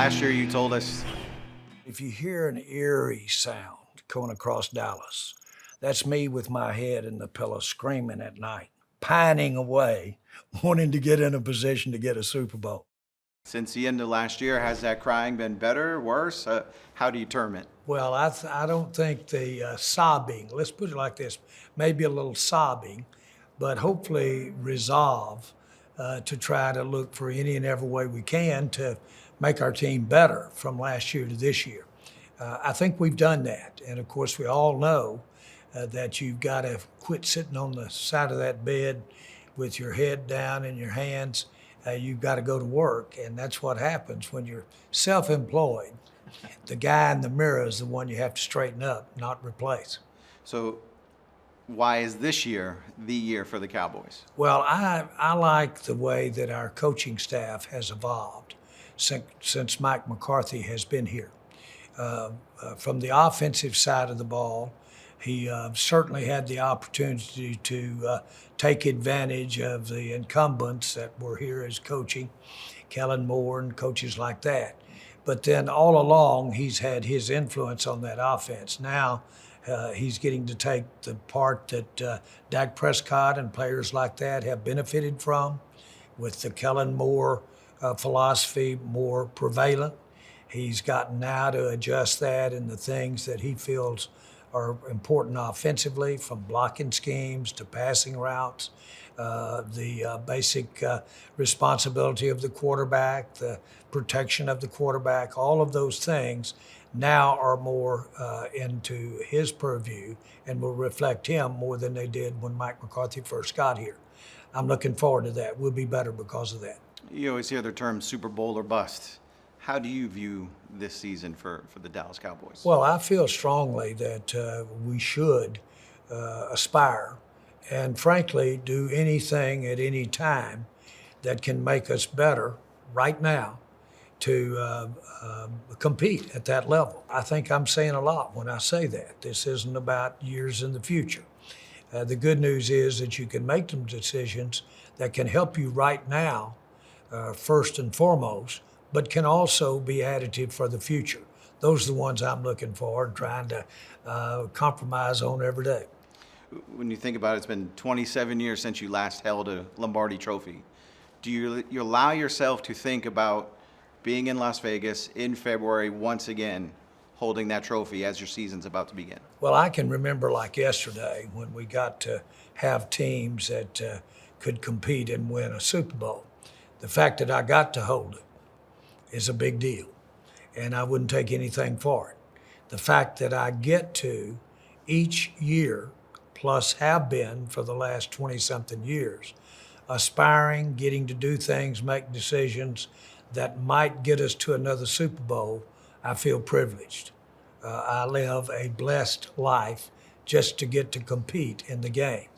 Last year you told us, If you hear an eerie sound going across Dallas, that's me with my head in the pillow screaming at night, pining away, wanting to get in a position to get a Super Bowl. since the end of last year, has that crying been better, worse? How do you term it? Well, I don't think the sobbing, let's put it like this, maybe a little sobbing, but hopefully resolve to try to look for any and every way we can to make our team better from last year to this year. I think we've done that. And of course, we all know that you've got to quit sitting on the side of that bed with your head down and your hands. You've got to go to work. And that's what happens when you're self employed. The guy in the mirror is the one you have to straighten up, not replace. So, why is this year the year for the Cowboys? Well, I like the way that our coaching staff has evolved since Mike McCarthy has been here. From the offensive side of the ball, he certainly had the opportunity to take advantage of the incumbents that were here as coaching, Kellen Moore and coaches like that. But then all along, he's had his influence on that offense. Now he's getting to take the part that Dak Prescott and players like that have benefited from, with the Kellen Moore philosophy more prevalent. He's gotten now to adjust that in the things that he feels are important offensively, from blocking schemes to passing routes, the basic responsibility of the quarterback, the protection of the quarterback, all of those things now are more into his purview and will reflect him more than they did when Mike McCarthy first got here. I'm looking forward to that. We'll be better because of that. You always hear the term Super Bowl or bust. How do you view this season for the Dallas Cowboys? Well, I feel strongly that we should aspire and, frankly, do anything at any time that can make us better right now to compete at that level. I think I'm saying a lot when I say that. This isn't about years in the future. The good news is that you can make some decisions that can help you right now, first and foremost, but can also be additive for the future. Those are the ones I'm looking for and trying to compromise on every day. When you think about it, it's been 27 years since you last held a Lombardi trophy. Do you allow yourself to think about being in Las Vegas in February once again, holding that trophy as your season's about to begin? Well, I can remember like yesterday when we got to have teams that could compete and win a Super Bowl. The fact that I got to hold it is a big deal, and I wouldn't take anything for it. The fact that I get to each year, plus have been for the last 20-something years, aspiring, getting to do things, make decisions that might get us to another Super Bowl, I feel privileged. I live a blessed life just to get to compete in the game.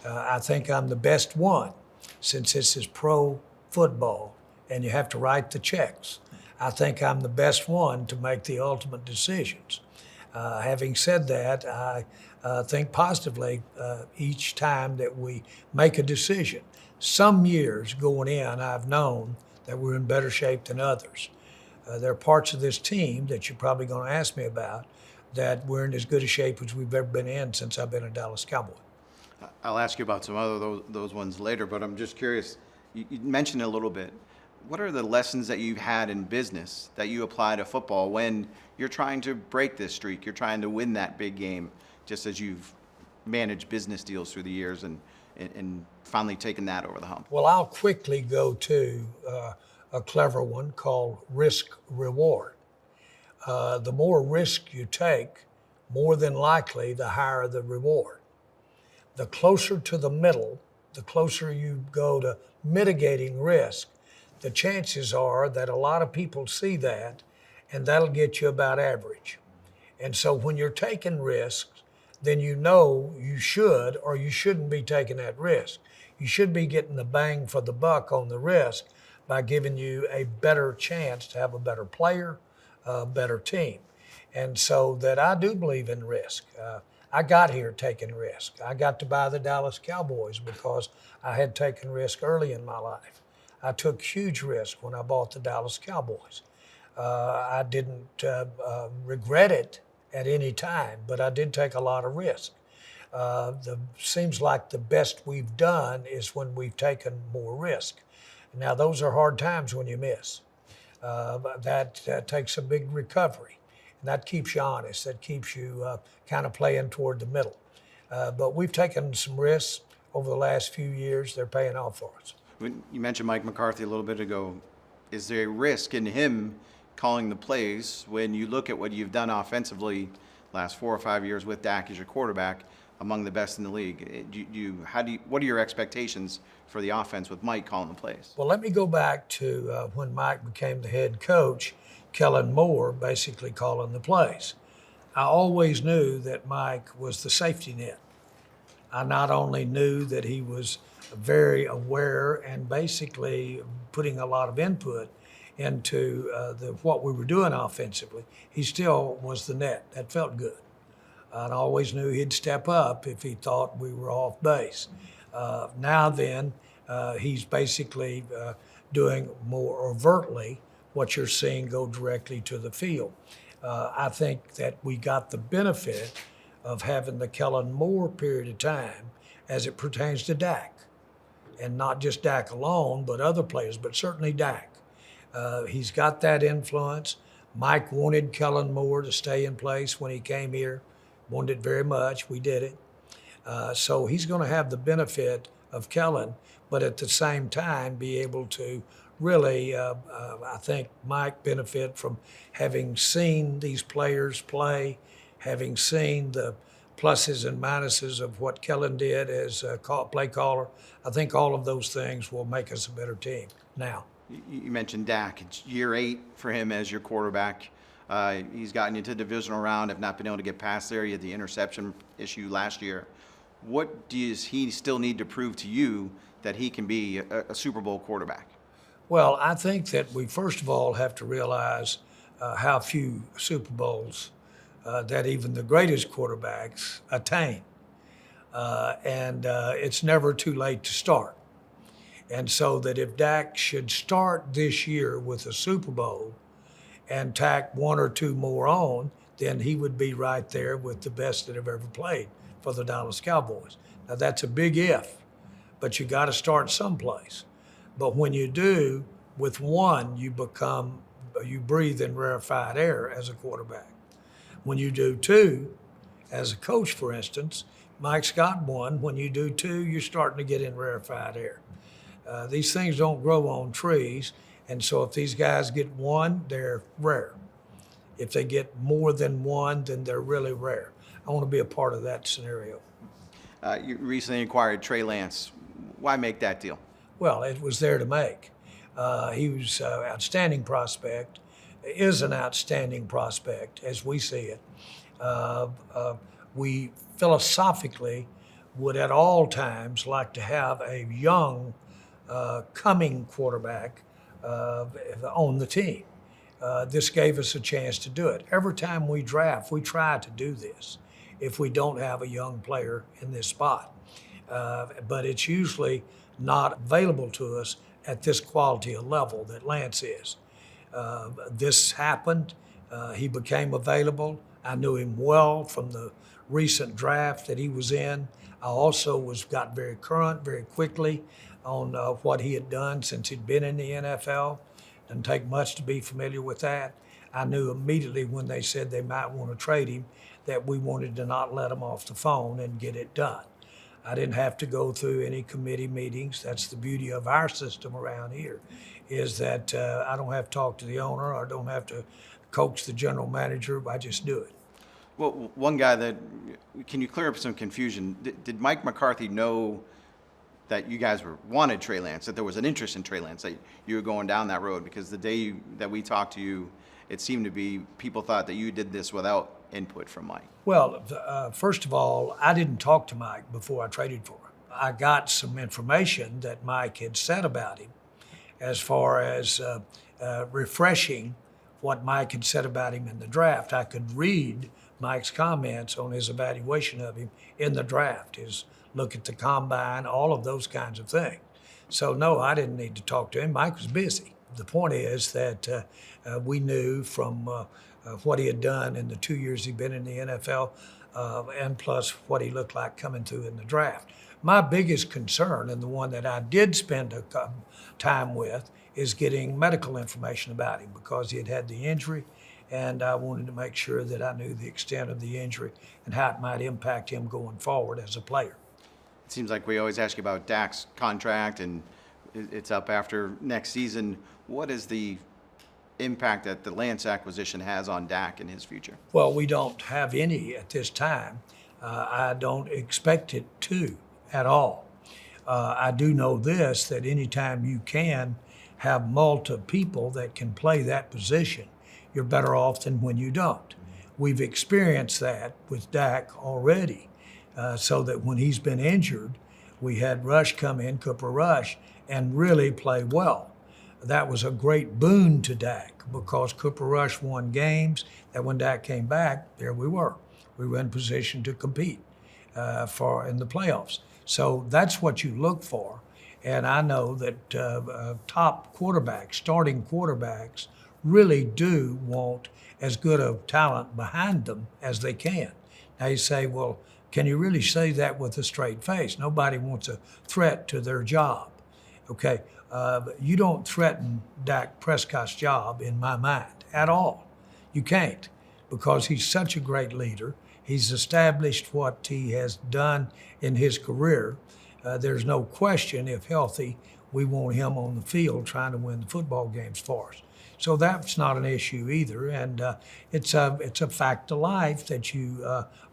I think I'm the best one, since this is pro football and you have to write the checks. I think I'm the best one to make the ultimate decisions. Having said that, I think positively each time that we make a decision. Some years going in, I've known that we're in better shape than others. There are parts of this team that you're probably going to ask me about that we're in as good a shape as we've ever been in since I've been a Dallas Cowboy. I'll ask you about some other those ones later, but I'm just curious. You mentioned it a little bit. What are the lessons that you've had in business that you apply to football when you're trying to break this streak, you're trying to win that big game, just as you've managed business deals through the years and finally taken that over the hump? Well, I'll quickly go to a clever one called risk reward. The more risk you take, more than likely the higher the reward. The closer to the middle, the closer you go to mitigating risk, the chances are that a lot of people see that, and that'll get you about average. And so when you're taking risks, then you know you should or you shouldn't be taking that risk. You should be getting the bang for the buck on the risk by giving you a better chance to have a better player, a better team. And so that I do believe in risk. I got here taking risk. I got to buy the Dallas Cowboys because I had taken risk early in my life. I took huge risk when I bought the Dallas Cowboys. I didn't regret it at any time, but I did take a lot of risk. Seems like the best we've done is when we've taken more risk. Now, those are hard times when you miss. But that takes a big recovery. And that keeps you honest. That keeps you kind of playing toward the middle. But we've taken some risks over the last few years. They're paying off for us. When you mentioned Mike McCarthy a little bit ago, is there a risk in him calling the plays when you look at what you've done offensively last 4 or 5 years with Dak as your quarterback, among the best in the league? What are your expectations for the offense with Mike calling the plays? Well, let me go back to when Mike became the head coach, Kellen Moore basically calling the plays. I always knew that Mike was the safety net. I not only knew that he was very aware and basically putting a lot of input into what we were doing offensively, he still was the net. That felt good. I always knew he'd step up if he thought we were off base. He's basically doing more overtly what you're seeing go directly to the field. I think that we got the benefit of having the Kellen Moore period of time as it pertains to Dak. And not just Dak alone, but other players, but certainly Dak. He's got that influence. Mike wanted Kellen Moore to stay in place when he came here, wanted it very much. We did it. So he's going to have the benefit of Kellen, but at the same time be able to really, I think Mike benefit from having seen these players play, having seen the pluses and minuses of what Kellen did as a play caller. I think all of those things will make us a better team now. You mentioned Dak. It's year 8 for him as your quarterback. He's gotten you to the divisional round, have not been able to get past there. He had the interception issue last year. What does he still need to prove to you that he can be a Super Bowl quarterback? Well, I think that we first of all have to realize how few Super Bowls that even the greatest quarterbacks attain. It's never too late to start. And so that if Dak should start this year with a Super Bowl and tack 1 or 2 more on, then he would be right there with the best that have ever played for the Dallas Cowboys. Now that's a big if, but you got to start someplace. But when you do, with 1, you breathe in rarefied air as a quarterback. When you do 2, as a coach, for instance, Mike's got 1. When you do 2, you're starting to get in rarefied air. These things don't grow on trees, and so if these guys get 1, they're rare. If they get more than 1, then they're really rare. I want to be a part of that scenario. You recently acquired Trey Lance. Why make that deal? Well, it was there to make. He was an outstanding prospect, is an outstanding prospect as we see it. We philosophically would at all times like to have a young coming quarterback on the team. This gave us a chance to do it. Every time we draft, we try to do this if we don't have a young player in this spot. But it's usually not available to us at this quality of level that Lance is. This happened. He became available. I knew him well from the recent draft that he was in. I also got very current very quickly on what he had done since he'd been in the NFL. Doesn't take much to be familiar with that. I knew immediately when they said they might want to trade him that we wanted to not let him off the phone and get it done. I didn't have to go through any committee meetings. That's the beauty of our system around here, is that I don't have to talk to the owner or don't have to coach the general manager. I just do it. Well, one guy can you clear up some confusion? Did Mike McCarthy know that you guys wanted Trey Lance, that there was an interest in Trey Lance, that you were going down that road? Because the day that we talked to you, it seemed to be people thought that you did this without input from Mike. Well, first of all, I didn't talk to Mike before I traded for him. I got some information that Mike had said about him as far as refreshing what Mike had said about him in the draft. I could read Mike's comments on his evaluation of him in the draft, his look at the combine, all of those kinds of things. So no, I didn't need to talk to him. Mike was busy. The point is that we knew from what he had done in the 2 years he'd been in the NFL, and plus what he looked like coming through in the draft. My biggest concern, and the one that I did spend time with, is getting medical information about him because he had had the injury, and I wanted to make sure that I knew the extent of the injury and how it might impact him going forward as a player. It seems like we always ask you about Dak's contract, and it's up after next season. What is the impact that the Lance acquisition has on Dak and his future? Well, we don't have any at this time. I don't expect it to at all. I do know this, that anytime you can have multiple people that can play that position, you're better off than when you don't. We've experienced that with Dak already, so that when he's been injured, we had Rush come in, Cooper Rush, and really play well. That was a great boon to Dak because Cooper Rush won games that when Dak came back, there we were. We were in position to compete in the playoffs. So that's what you look for. And I know that top quarterbacks, starting quarterbacks, really do want as good of talent behind them as they can. Now you say, well, can you really say that with a straight face? Nobody wants a threat to their job. Okay, you don't threaten Dak Prescott's job in my mind at all. You can't, because he's such a great leader. He's established what he has done in his career. There's no question, if healthy, we want him on the field trying to win the football games for us. So that's not an issue either, and it's a fact of life that you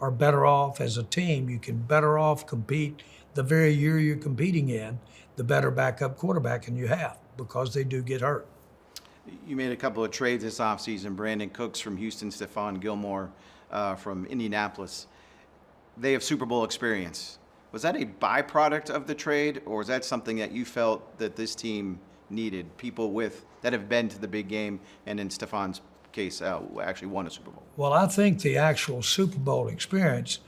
are better off as a team. You can better off compete the very year you're competing in, the better backup quarterback you have, because they do get hurt. You made a couple of trades this offseason. Brandon Cooks from Houston, Stephon Gilmore from Indianapolis. They have Super Bowl experience. Was that a byproduct of the trade, or is that something that you felt that this team needed? People that have been to the big game, and in Stephon's case, actually won a Super Bowl. Well, I think the actual Super Bowl experience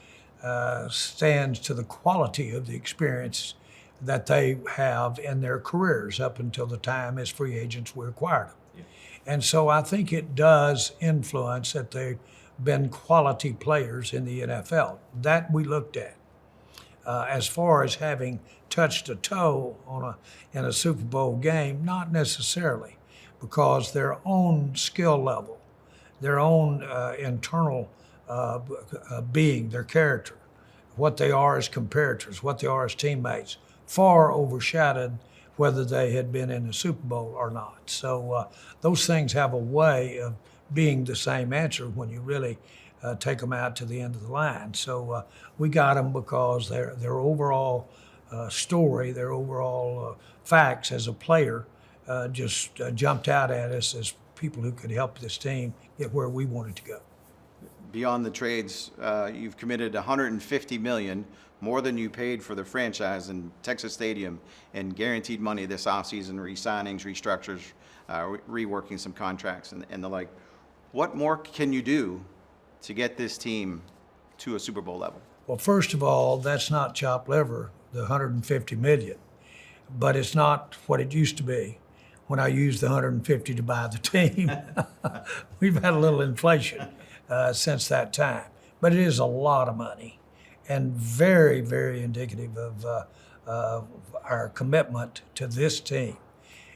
stands to the quality of the experience that they have in their careers up until the time as free agents we acquired them. Yeah. And so I think it does influence that they've been quality players in the NFL. That we looked at. As far as having touched a toe in a Super Bowl game, not necessarily, because their own skill level, their own internal being, their character, what they are as comparators, what they are as teammates, far overshadowed whether they had been in the Super Bowl or not. So those things have a way of being the same answer when you really take them out to the end of the line. So we got them because their overall story, their overall facts as a player just jumped out at us as people who could help this team get where we wanted to go. Beyond the trades, you've committed $150 million, more than you paid for the franchise in Texas Stadium, and guaranteed money this offseason, re-signings, restructures, reworking some contracts, and the like. What more can you do to get this team to a Super Bowl level? Well, first of all, that's not chopped liver, the $150 million, but it's not what it used to be when I used the $150 to buy the team. We've had a little inflation since that time, but it is a lot of money and very, very indicative of our commitment to this team.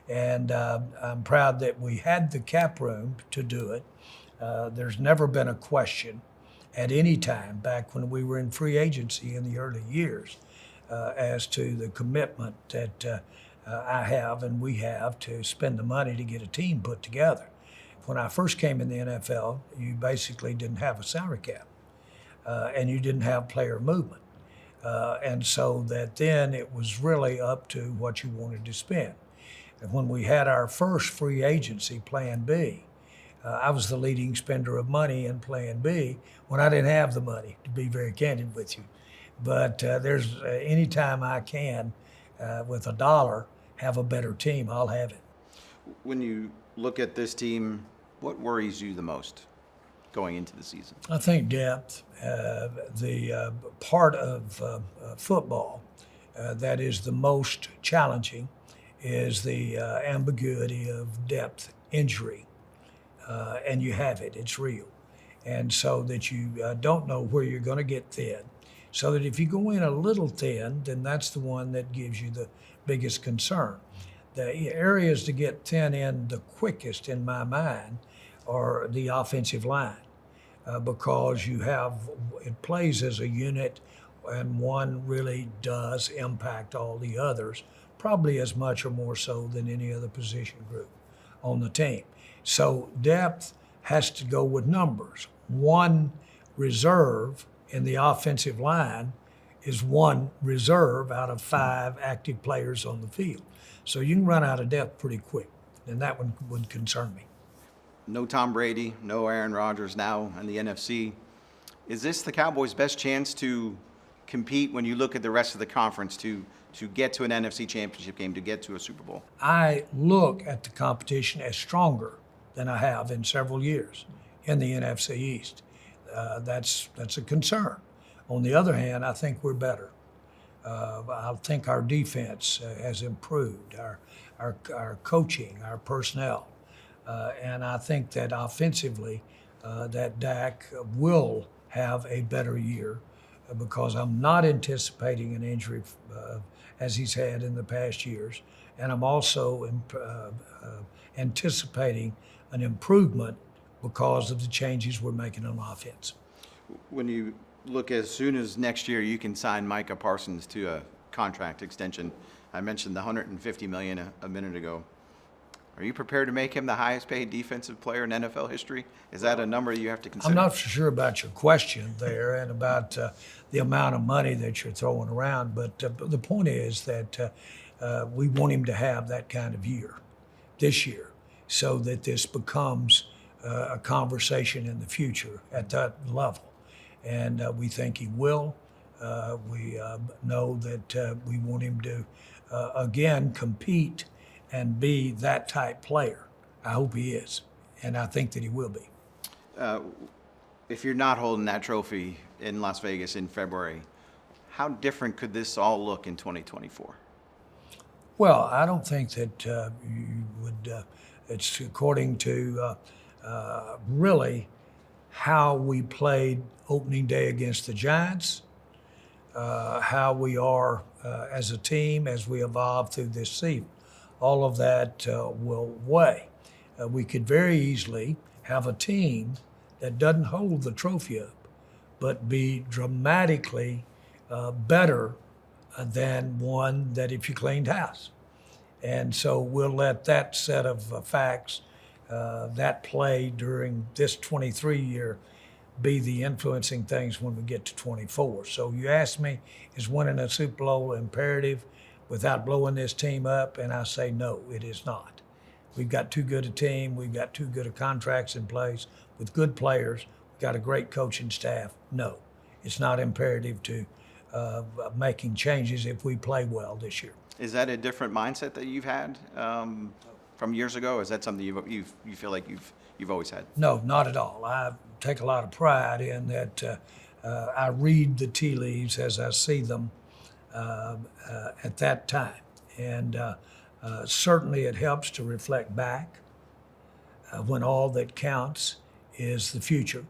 And I'm proud that we had the cap room to do it. There's never been a question at any time back when we were in free agency in the early years as to the commitment that I have and we have to spend the money to get a team put together. When I first came in the NFL, you basically didn't have a salary cap and you didn't have player movement. And so that then it was really up to what you wanted to spend. And when we had our first free agency, Plan B, I was the leading spender of money in Plan B when I didn't have the money, to be very candid with you. But there's any time I can, with a dollar, have a better team, I'll have it. When you look at this team, what worries you the most going into the season? I think depth. The part of football that is the most challenging is the ambiguity of depth injury. And you have it, it's real. And so that you don't know where you're going to get thin. So that if you go in a little thin, then that's the one that gives you the biggest concern. The areas to get thin in the quickest, in my mind, are the offensive line. Because it plays as a unit, and one really does impact all the others, probably as much or more so than any other position group on the team. So depth has to go with numbers. One reserve in the offensive line is one reserve out of 5 active players on the field. So you can run out of depth pretty quick, and that one would concern me. No Tom Brady, no Aaron Rodgers now in the NFC. Is this the Cowboys' best chance to compete when you look at the rest of the conference to get to an NFC championship game, to get to a Super Bowl? I look at the competition as stronger than I have in several years in the NFC East. That's a concern. On the other hand, I think we're better. I think our defense has improved, our coaching, our personnel. And I think that offensively, that Dak will have a better year because I'm not anticipating an injury as he's had in the past years. And I'm also anticipating an improvement because of the changes we're making on offense. When you look, as soon as next year you can sign Micah Parsons to a contract extension, I mentioned the $150 million a minute ago. Are you prepared to make him the highest paid defensive player in NFL history? Is that a number you have to consider? I'm not sure about your question there and about the amount of money that you're throwing around, but the point is that we want him to have that kind of year this year so that this becomes a conversation in the future at that level. And we think he will. We know that we want him to, again, compete and be that type player. I hope he is, and I think that he will be. If you're not holding that trophy in Las Vegas in February, how different could this all look in 2024? Well, I don't think that you would, it's according to really how we played opening day against the Giants, how we are as a team as we evolve through this season. All of that will weigh. We could very easily have a team that doesn't hold the trophy up, but be dramatically better than one that if you cleaned house. And so we'll let that set of facts, that play during this 23 year, be the influencing things when we get to 24. So you ask me, is winning a Super Bowl imperative without blowing this team up? And I say, no, it is not. We've got too good a team. We've got too good of contracts in place with good players. We've got a great coaching staff. No, it's not imperative to making changes if we play well this year. Is that a different mindset that you've had from years ago? Or is that something you feel like you've always had? No, not at all. I take a lot of pride in that I read the tea leaves as I see them at that time. And certainly it helps to reflect back when all that counts is the future.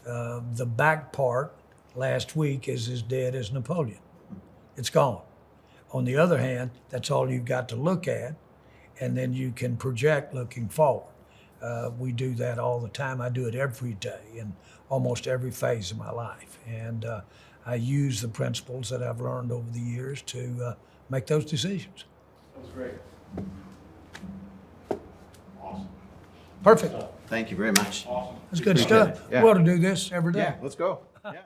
The back part last week is as dead as Napoleon. It's gone. On the other hand, that's all you've got to look at, and then you can project looking forward. We do that all the time. I do it every day in almost every phase of my life. And I use the principles that I've learned over the years to make those decisions. That was great. Awesome. Perfect. Thank you very much. Awesome. That's good Appreciate stuff. it. Yeah. We ought to do this every day. Yeah, let's go. Yeah.